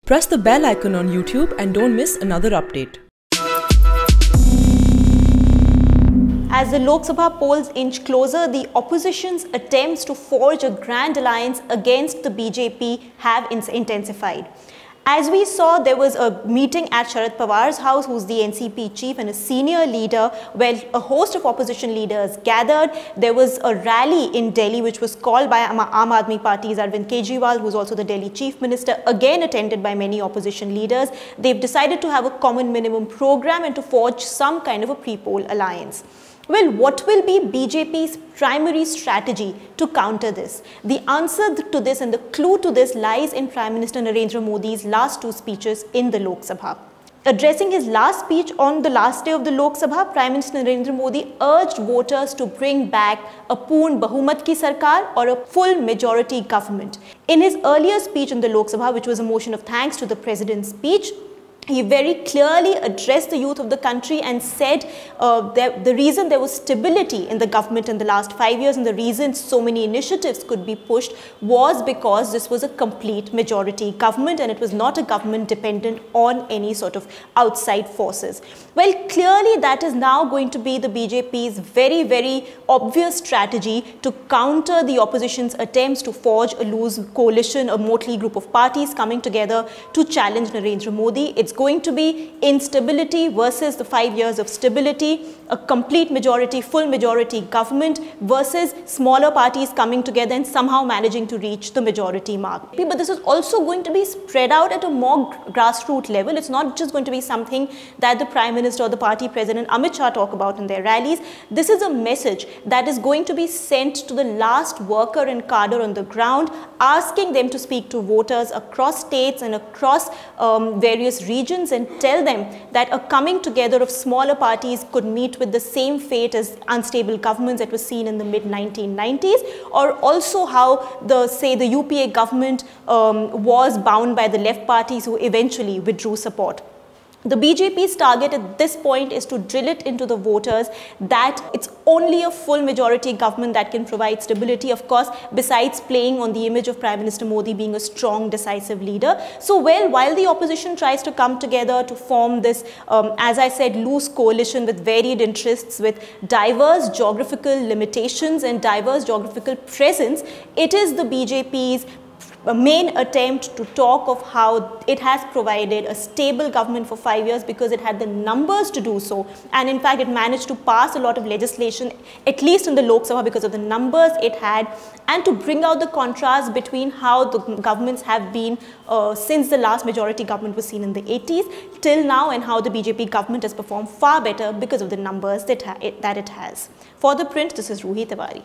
Press the bell icon on YouTube and don't miss another update. As the Lok Sabha polls inch closer, the opposition's attempts to forge a grand alliance against the BJP have intensified. As we saw, there was a meeting at Sharad Pawar's house, who's the NCP chief and a senior leader, where a host of opposition leaders gathered. There was a rally in Delhi which was called by Aam Aadmi Party's Arvind Kejriwal, who's also the Delhi chief minister, again attended by many opposition leaders. They've decided to have a common minimum program and to forge some kind of a pre-poll alliance. Well, what will be BJP's primary strategy to counter this? The answer to this and the clue to this lies in Prime Minister Narendra Modi's last two speeches in the Lok Sabha. Addressing his last speech on the last day of the Lok Sabha, Prime Minister Narendra Modi urged voters to bring back a Poorn Bahumat ki Sarkar, or a full majority government. In his earlier speech in the Lok Sabha, which was a motion of thanks to the President's speech, he very clearly addressed the youth of the country and said that the reason there was stability in the government in the last 5 years and the reason so many initiatives could be pushed was because this was a complete majority government and it was not a government dependent on any sort of outside forces. Well, clearly that is now going to be the BJP's very, very obvious strategy to counter the opposition's attempts to forge a loose coalition, a motley group of parties coming together to challenge Narendra Modi. It's going to be instability versus the 5 years of stability, a complete majority, full majority government versus smaller parties coming together and somehow managing to reach the majority mark. But this is also going to be spread out at a more grassroots level. It's not just going to be something that the Prime Minister or the party President Amit Shah talk about in their rallies. This is a message that is going to be sent to the last worker and cadre on the ground, asking them to speak to voters across states and across various regions and tell them that a coming together of smaller parties could meet with the same fate as unstable governments that were seen in the mid-1990s, or also how the UPA government was bound by the left parties who eventually withdrew support. The BJP's target at this point is to drill it into the voters that it's only a full majority government that can provide stability, of course, besides playing on the image of Prime Minister Modi being a strong, decisive leader. So, well, while the opposition tries to come together to form this, as I said, loose coalition with varied interests, with diverse geographical limitations and diverse geographical presence, it is the BJP's a main attempt to talk of how it has provided a stable government for 5 years because it had the numbers to do so, and in fact it managed to pass a lot of legislation, at least in the Lok Sabha, because of the numbers it had, and to bring out the contrast between how the governments have been since the last majority government was seen in the 80s till now, and how the BJP government has performed far better because of the numbers that it has. For The Print, this is Ruhi Tiwari.